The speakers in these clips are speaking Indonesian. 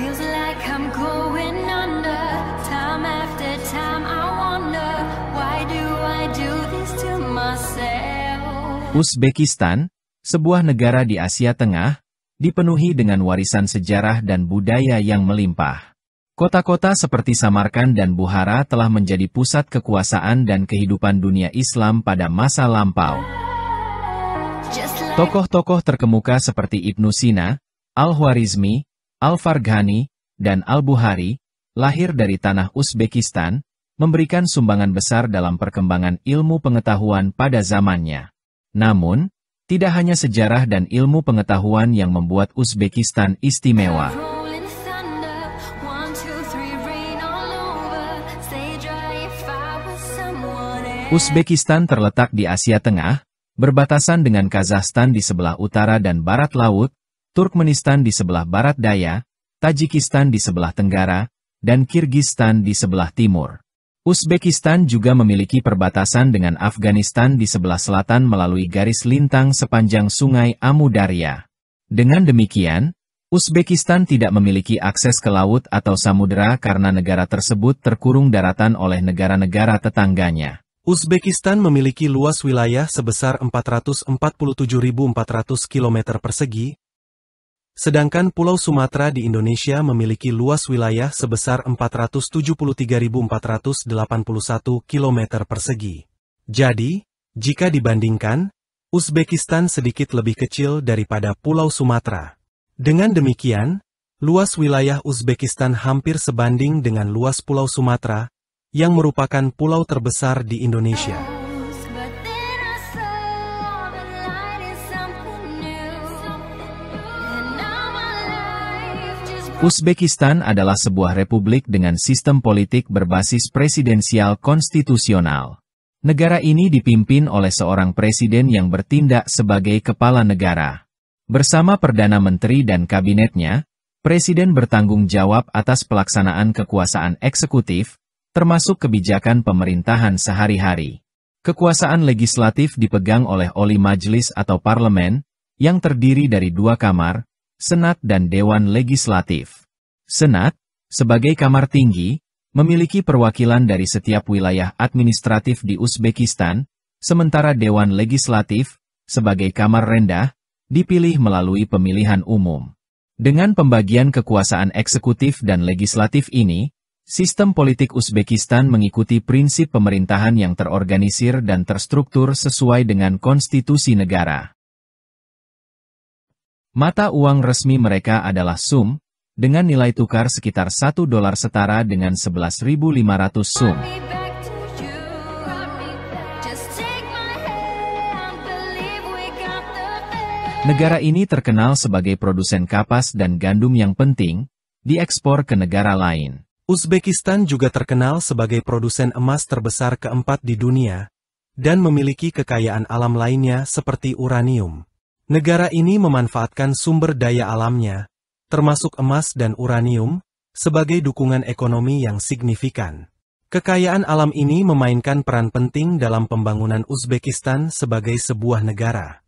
Feels like I'm going under. Time after time I wonder, why do I do this to myself? Uzbekistan, sebuah negara di Asia Tengah, dipenuhi dengan warisan sejarah dan budaya yang melimpah. Kota-kota seperti Samarkand dan Bukhara telah menjadi pusat kekuasaan dan kehidupan dunia Islam pada masa lampau. Tokoh-tokoh terkemuka seperti Ibnu Sina, Al-Khwarizmi, Al-Farghani, dan Al-Bukhari, lahir dari tanah Uzbekistan, memberikan sumbangan besar dalam perkembangan ilmu pengetahuan pada zamannya. Namun, tidak hanya sejarah dan ilmu pengetahuan yang membuat Uzbekistan istimewa. Uzbekistan terletak di Asia Tengah, berbatasan dengan Kazakhstan di sebelah utara dan barat laut, Turkmenistan di sebelah barat daya, Tajikistan di sebelah tenggara, dan Kirgistan di sebelah timur. Uzbekistan juga memiliki perbatasan dengan Afghanistan di sebelah selatan melalui garis lintang sepanjang sungai Amu Darya. Dengan demikian, Uzbekistan tidak memiliki akses ke laut atau samudera karena negara tersebut terkurung daratan oleh negara-negara tetangganya. Uzbekistan memiliki luas wilayah sebesar 447.400 km persegi, sedangkan Pulau Sumatera di Indonesia memiliki luas wilayah sebesar 473.481 km persegi. Jadi, jika dibandingkan, Uzbekistan sedikit lebih kecil daripada Pulau Sumatera. Dengan demikian, luas wilayah Uzbekistan hampir sebanding dengan luas Pulau Sumatera, yang merupakan pulau terbesar di Indonesia. Uzbekistan adalah sebuah republik dengan sistem politik berbasis presidensial konstitusional. Negara ini dipimpin oleh seorang presiden yang bertindak sebagai kepala negara. Bersama Perdana Menteri dan kabinetnya, presiden bertanggung jawab atas pelaksanaan kekuasaan eksekutif, termasuk kebijakan pemerintahan sehari-hari. Kekuasaan legislatif dipegang oleh Oli Majelis atau parlemen, yang terdiri dari dua kamar, Senat dan Dewan Legislatif. Senat, sebagai kamar tinggi, memiliki perwakilan dari setiap wilayah administratif di Uzbekistan, sementara Dewan Legislatif, sebagai kamar rendah, dipilih melalui pemilihan umum. Dengan pembagian kekuasaan eksekutif dan legislatif ini, sistem politik Uzbekistan mengikuti prinsip pemerintahan yang terorganisir dan terstruktur sesuai dengan konstitusi negara. Mata uang resmi mereka adalah Som, dengan nilai tukar sekitar $1 setara dengan 11.500 Som. Negara ini terkenal sebagai produsen kapas dan gandum yang penting, diekspor ke negara lain. Uzbekistan juga terkenal sebagai produsen emas terbesar keempat di dunia, dan memiliki kekayaan alam lainnya seperti uranium. Negara ini memanfaatkan sumber daya alamnya, termasuk emas dan uranium, sebagai dukungan ekonomi yang signifikan. Kekayaan alam ini memainkan peran penting dalam pembangunan Uzbekistan sebagai sebuah negara.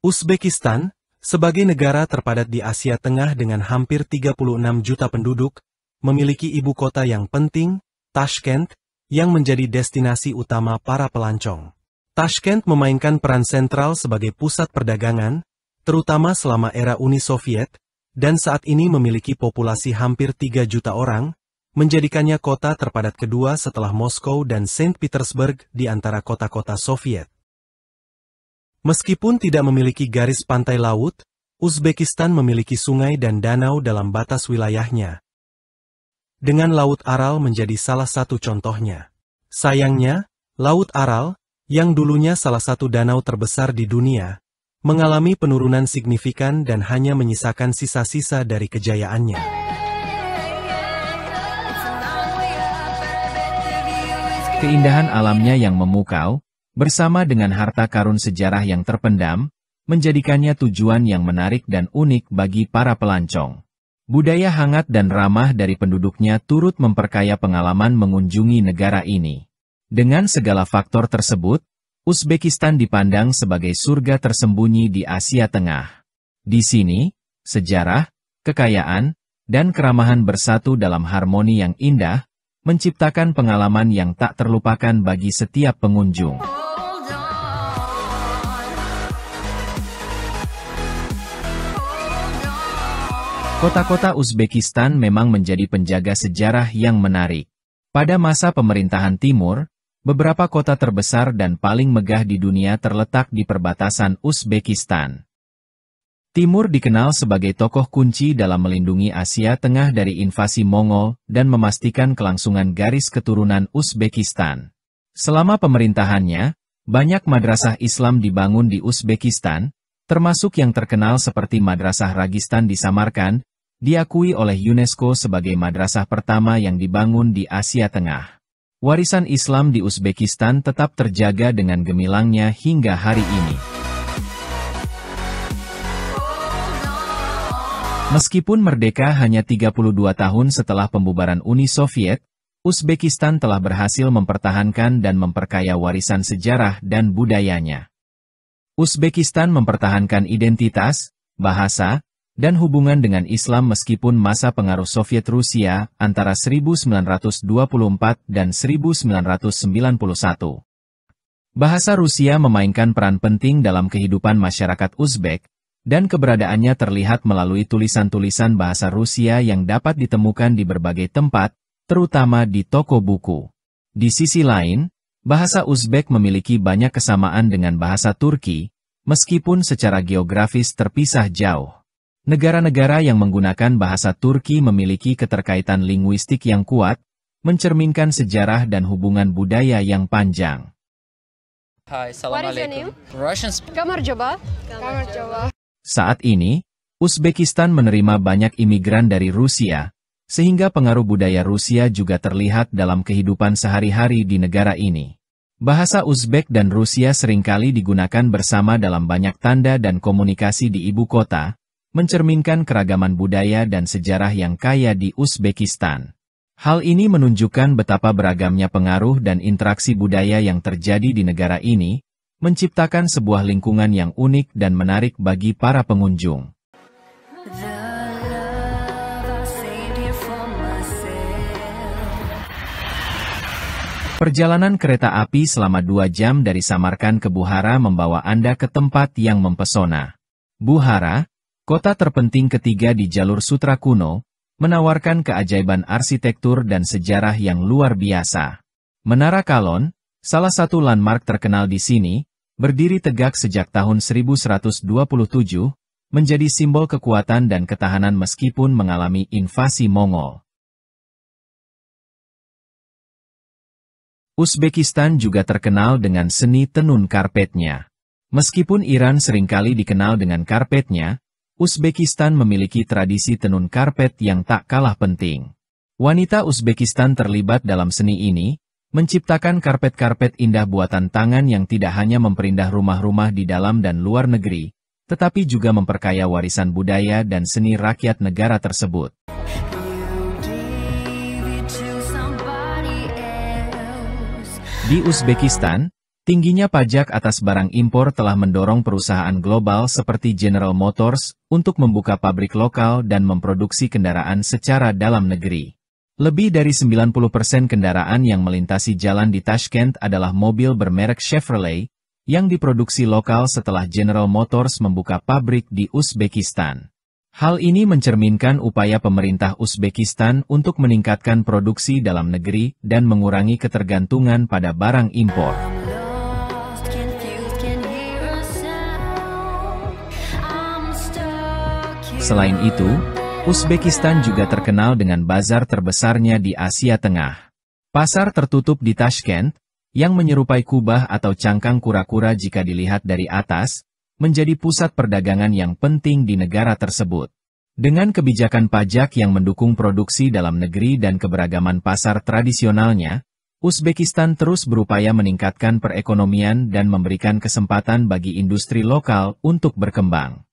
Uzbekistan, sebagai negara terpadat di Asia Tengah dengan hampir 36 juta penduduk, memiliki ibu kota yang penting, Tashkent, yang menjadi destinasi utama para pelancong. Tashkent memainkan peran sentral sebagai pusat perdagangan, terutama selama era Uni Soviet, dan saat ini memiliki populasi hampir 3 juta orang, menjadikannya kota terpadat kedua setelah Moskow dan Saint Petersburg di antara kota-kota Soviet. Meskipun tidak memiliki garis pantai laut, Uzbekistan memiliki sungai dan danau dalam batas wilayahnya. Dengan Laut Aral menjadi salah satu contohnya. Sayangnya, Laut Aral, yang dulunya salah satu danau terbesar di dunia, mengalami penurunan signifikan dan hanya menyisakan sisa-sisa dari kejayaannya. Keindahan alamnya yang memukau, bersama dengan harta karun sejarah yang terpendam, menjadikannya tujuan yang menarik dan unik bagi para pelancong. Budaya hangat dan ramah dari penduduknya turut memperkaya pengalaman mengunjungi negara ini. Dengan segala faktor tersebut, Uzbekistan dipandang sebagai surga tersembunyi di Asia Tengah. Di sini, sejarah, kekayaan, dan keramahan bersatu dalam harmoni yang indah, menciptakan pengalaman yang tak terlupakan bagi setiap pengunjung. Hold on. Kota-kota Uzbekistan memang menjadi penjaga sejarah yang menarik. Pada masa pemerintahan Timur, beberapa kota terbesar dan paling megah di dunia terletak di perbatasan Uzbekistan. Timur dikenal sebagai tokoh kunci dalam melindungi Asia Tengah dari invasi Mongol dan memastikan kelangsungan garis keturunan Uzbekistan. Selama pemerintahannya, banyak madrasah Islam dibangun di Uzbekistan, termasuk yang terkenal seperti Madrasah Ragistan di Samarkand, diakui oleh UNESCO sebagai madrasah pertama yang dibangun di Asia Tengah. Warisan Islam di Uzbekistan tetap terjaga dengan gemilangnya hingga hari ini. Meskipun merdeka hanya 32 tahun setelah pembubaran Uni Soviet, Uzbekistan telah berhasil mempertahankan dan memperkaya warisan sejarah dan budayanya. Uzbekistan mempertahankan identitas, bahasa, dan hubungan dengan Islam meskipun masa pengaruh Soviet Rusia antara 1924 dan 1991. Bahasa Rusia memainkan peran penting dalam kehidupan masyarakat Uzbek, dan keberadaannya terlihat melalui tulisan-tulisan bahasa Rusia yang dapat ditemukan di berbagai tempat, terutama di toko buku. Di sisi lain, bahasa Uzbek memiliki banyak kesamaan dengan bahasa Turki, meskipun secara geografis terpisah jauh. Negara-negara yang menggunakan bahasa Turki memiliki keterkaitan linguistik yang kuat, mencerminkan sejarah dan hubungan budaya yang panjang. Hi, salam What is your alaikum. Russian Kamar coba. Saat ini, Uzbekistan menerima banyak imigran dari Rusia, sehingga pengaruh budaya Rusia juga terlihat dalam kehidupan sehari-hari di negara ini. Bahasa Uzbek dan Rusia seringkali digunakan bersama dalam banyak tanda dan komunikasi di ibu kota, mencerminkan keragaman budaya dan sejarah yang kaya di Uzbekistan. Hal ini menunjukkan betapa beragamnya pengaruh dan interaksi budaya yang terjadi di negara ini, menciptakan sebuah lingkungan yang unik dan menarik bagi para pengunjung. The love I saved here for myself. Perjalanan kereta api selama 2 jam dari Samarkand ke Bukhara membawa Anda ke tempat yang mempesona. Bukhara, kota terpenting ketiga di jalur sutra kuno, menawarkan keajaiban arsitektur dan sejarah yang luar biasa. Menara Kalon, salah satu landmark terkenal di sini, berdiri tegak sejak tahun 1127, menjadi simbol kekuatan dan ketahanan meskipun mengalami invasi Mongol. Uzbekistan juga terkenal dengan seni tenun karpetnya. Meskipun Iran seringkali dikenal dengan karpetnya, Uzbekistan memiliki tradisi tenun karpet yang tak kalah penting. Wanita Uzbekistan terlibat dalam seni ini, menciptakan karpet-karpet indah buatan tangan yang tidak hanya memperindah rumah-rumah di dalam dan luar negeri, tetapi juga memperkaya warisan budaya dan seni rakyat negara tersebut. Di Uzbekistan, tingginya pajak atas barang impor telah mendorong perusahaan global seperti General Motors untuk membuka pabrik lokal dan memproduksi kendaraan secara dalam negeri. Lebih dari 90% kendaraan yang melintasi jalan di Tashkent adalah mobil bermerek Chevrolet, yang diproduksi lokal setelah General Motors membuka pabrik di Uzbekistan. Hal ini mencerminkan upaya pemerintah Uzbekistan untuk meningkatkan produksi dalam negeri dan mengurangi ketergantungan pada barang impor. Selain itu, Uzbekistan juga terkenal dengan bazar terbesarnya di Asia Tengah. Pasar tertutup di Tashkent, yang menyerupai kubah atau cangkang kura-kura jika dilihat dari atas, menjadi pusat perdagangan yang penting di negara tersebut. Dengan kebijakan pajak yang mendukung produksi dalam negeri dan keberagaman pasar tradisionalnya, Uzbekistan terus berupaya meningkatkan perekonomian dan memberikan kesempatan bagi industri lokal untuk berkembang.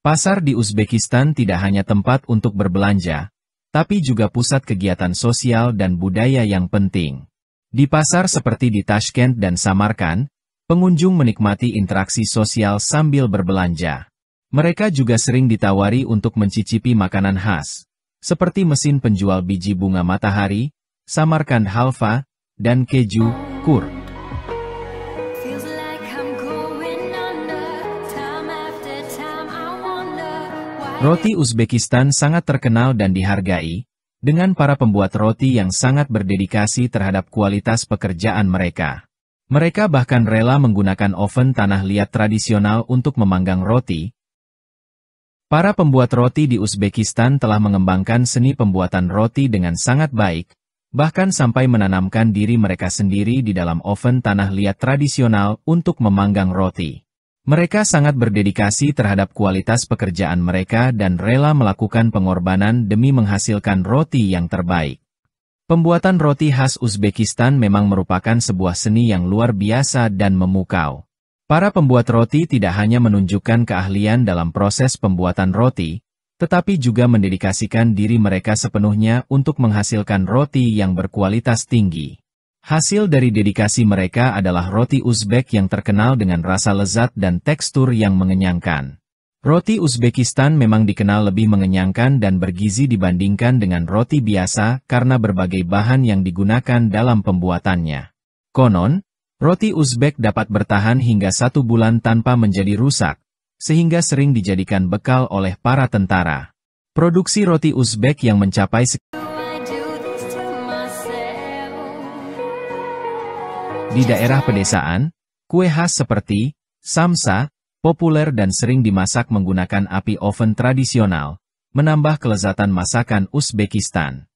Pasar di Uzbekistan tidak hanya tempat untuk berbelanja, tapi juga pusat kegiatan sosial dan budaya yang penting. Di pasar seperti di Tashkent dan Samarkand, pengunjung menikmati interaksi sosial sambil berbelanja. Mereka juga sering ditawari untuk mencicipi makanan khas, seperti mesin penjual biji bunga matahari, Samarkand Halva, dan keju, Kur. Feels like I'm going under. Time after time I wonder why. Roti Uzbekistan sangat terkenal dan dihargai, dengan para pembuat roti yang sangat berdedikasi terhadap kualitas pekerjaan mereka. Mereka bahkan rela menggunakan oven tanah liat tradisional untuk memanggang roti. Para pembuat roti di Uzbekistan telah mengembangkan seni pembuatan roti dengan sangat baik, bahkan sampai menanamkan diri mereka sendiri di dalam oven tanah liat tradisional untuk memanggang roti. Mereka sangat berdedikasi terhadap kualitas pekerjaan mereka dan rela melakukan pengorbanan demi menghasilkan roti yang terbaik. Pembuatan roti khas Uzbekistan memang merupakan sebuah seni yang luar biasa dan memukau. Para pembuat roti tidak hanya menunjukkan keahlian dalam proses pembuatan roti, tetapi juga mendedikasikan diri mereka sepenuhnya untuk menghasilkan roti yang berkualitas tinggi. Hasil dari dedikasi mereka adalah roti Uzbek yang terkenal dengan rasa lezat dan tekstur yang mengenyangkan. Roti Uzbekistan memang dikenal lebih mengenyangkan dan bergizi dibandingkan dengan roti biasa karena berbagai bahan yang digunakan dalam pembuatannya. Konon, roti Uzbek dapat bertahan hingga 1 bulan tanpa menjadi rusak, sehingga sering dijadikan bekal oleh para tentara. Produksi roti Uzbek yang mencapai I do this to myself. di daerah pedesaan, kue khas seperti samsa, populer dan sering dimasak menggunakan api oven tradisional, menambah kelezatan masakan Uzbekistan.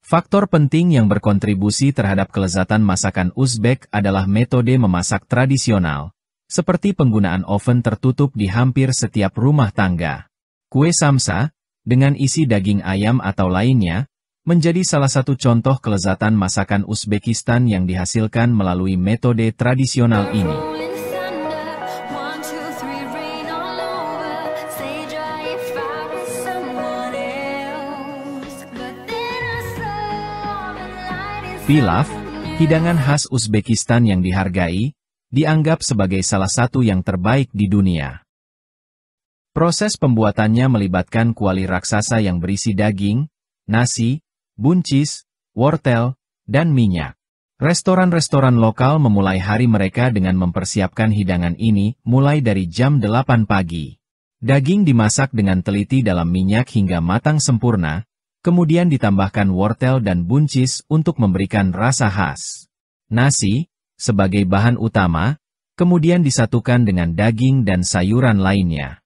Faktor penting yang berkontribusi terhadap kelezatan masakan Uzbek adalah metode memasak tradisional, seperti penggunaan oven tertutup di hampir setiap rumah tangga. Kue samsa, dengan isi daging ayam atau lainnya, menjadi salah satu contoh kelezatan masakan Uzbekistan yang dihasilkan melalui metode tradisional ini. Rolling thunder, 1, 2, 3, rain all over. Stay dry if I was someone else. But then I saw the light is Pilaf, hidangan khas Uzbekistan yang dihargai, dianggap sebagai salah satu yang terbaik di dunia. Proses pembuatannya melibatkan kuali raksasa yang berisi daging, nasi, buncis, wortel, dan minyak. Restoran-restoran lokal memulai hari mereka dengan mempersiapkan hidangan ini mulai dari jam 8 pagi. Daging dimasak dengan teliti dalam minyak hingga matang sempurna, kemudian ditambahkan wortel dan buncis untuk memberikan rasa khas. Nasi, sebagai bahan utama, kemudian disatukan dengan daging dan sayuran lainnya.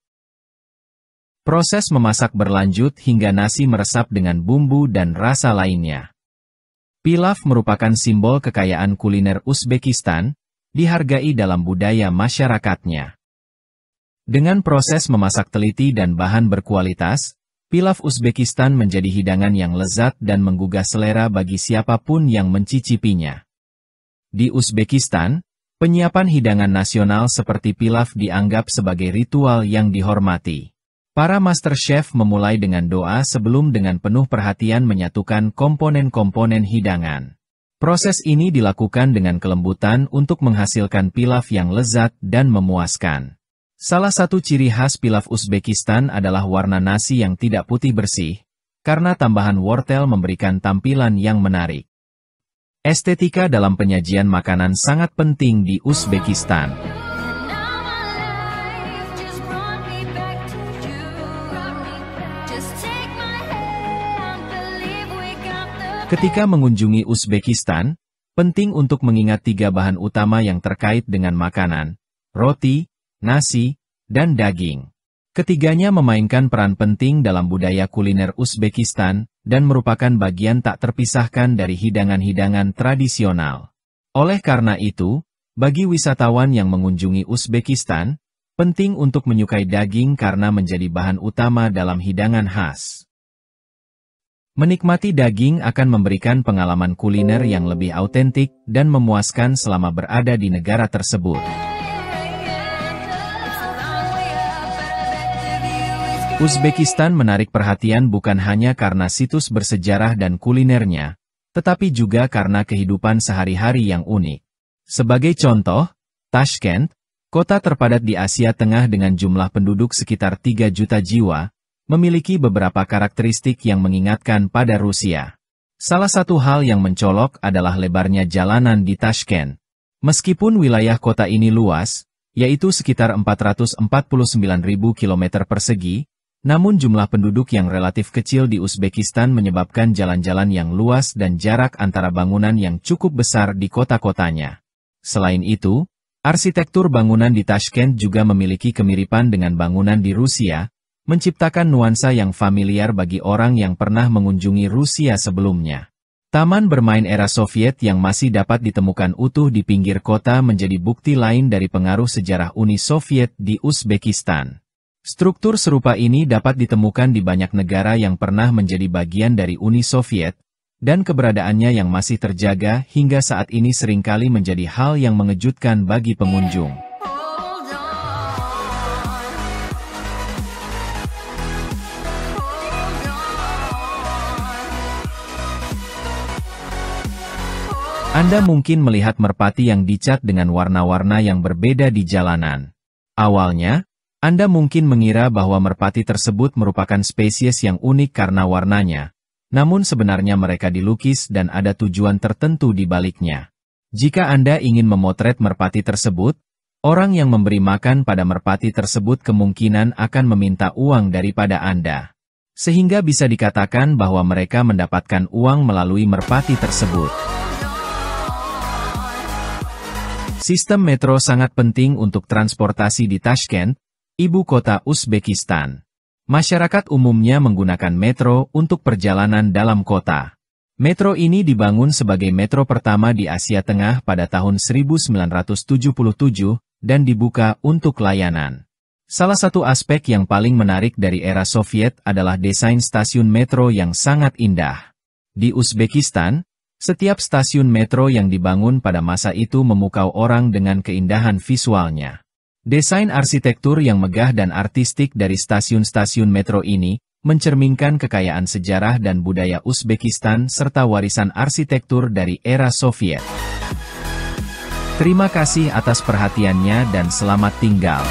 Proses memasak berlanjut hingga nasi meresap dengan bumbu dan rasa lainnya. Pilaf merupakan simbol kekayaan kuliner Uzbekistan, dihargai dalam budaya masyarakatnya. Dengan proses memasak teliti dan bahan berkualitas, pilaf Uzbekistan menjadi hidangan yang lezat dan menggugah selera bagi siapapun yang mencicipinya. Di Uzbekistan, penyiapan hidangan nasional seperti pilaf dianggap sebagai ritual yang dihormati. Para master chef memulai dengan doa sebelum dengan penuh perhatian menyatukan komponen-komponen hidangan. Proses ini dilakukan dengan kelembutan untuk menghasilkan pilaf yang lezat dan memuaskan. Salah satu ciri khas pilaf Uzbekistan adalah warna nasi yang tidak putih bersih, karena tambahan wortel memberikan tampilan yang menarik. Estetika dalam penyajian makanan sangat penting di Uzbekistan. now my life just brought me back to you. Just take my hand, believe we got the Ketika mengunjungi Uzbekistan, penting untuk mengingat 3 bahan utama yang terkait dengan makanan, roti, nasi, dan daging. Ketiganya memainkan peran penting dalam budaya kuliner Uzbekistan, dan merupakan bagian tak terpisahkan dari hidangan-hidangan tradisional. Oleh karena itu, bagi wisatawan yang mengunjungi Uzbekistan, penting untuk menyukai daging karena menjadi bahan utama dalam hidangan khas. Menikmati daging akan memberikan pengalaman kuliner yang lebih autentik dan memuaskan selama berada di negara tersebut. Uzbekistan menarik perhatian bukan hanya karena situs bersejarah dan kulinernya, tetapi juga karena kehidupan sehari-hari yang unik. Sebagai contoh, Tashkent, Kota terpadat di Asia Tengah dengan jumlah penduduk sekitar 3 juta jiwa, memiliki beberapa karakteristik yang mengingatkan pada Rusia. Salah satu hal yang mencolok adalah lebarnya jalanan di Tashkent. Meskipun wilayah kota ini luas, yaitu sekitar 449.000 km persegi, namun jumlah penduduk yang relatif kecil di Uzbekistan menyebabkan jalan-jalan yang luas dan jarak antara bangunan yang cukup besar di kota-kotanya. Selain itu, arsitektur bangunan di Tashkent juga memiliki kemiripan dengan bangunan di Rusia, menciptakan nuansa yang familiar bagi orang yang pernah mengunjungi Rusia sebelumnya. Taman bermain era Soviet yang masih dapat ditemukan utuh di pinggir kota menjadi bukti lain dari pengaruh sejarah Uni Soviet di Uzbekistan. Struktur serupa ini dapat ditemukan di banyak negara yang pernah menjadi bagian dari Uni Soviet, dan keberadaannya yang masih terjaga hingga saat ini seringkali menjadi hal yang mengejutkan bagi pengunjung. Hold on. Anda mungkin melihat merpati yang dicat dengan warna-warna yang berbeda di jalanan. Awalnya, Anda mungkin mengira bahwa merpati tersebut merupakan spesies yang unik karena warnanya, namun sebenarnya mereka dilukis dan ada tujuan tertentu di baliknya. Jika Anda ingin memotret merpati tersebut, orang yang memberi makan pada merpati tersebut kemungkinan akan meminta uang daripada Anda. Sehingga bisa dikatakan bahwa mereka mendapatkan uang melalui merpati tersebut. Sistem metro sangat penting untuk transportasi di Tashkent, ibu kota Uzbekistan. Masyarakat umumnya menggunakan metro untuk perjalanan dalam kota. Metro ini dibangun sebagai metro pertama di Asia Tengah pada tahun 1977 dan dibuka untuk layanan. Salah satu aspek yang paling menarik dari era Soviet adalah desain stasiun metro yang sangat indah. Di Uzbekistan, setiap stasiun metro yang dibangun pada masa itu memukau orang dengan keindahan visualnya. Desain arsitektur yang megah dan artistik dari stasiun-stasiun metro ini mencerminkan kekayaan sejarah dan budaya Uzbekistan serta warisan arsitektur dari era Soviet. Terima kasih atas perhatiannya dan selamat tinggal.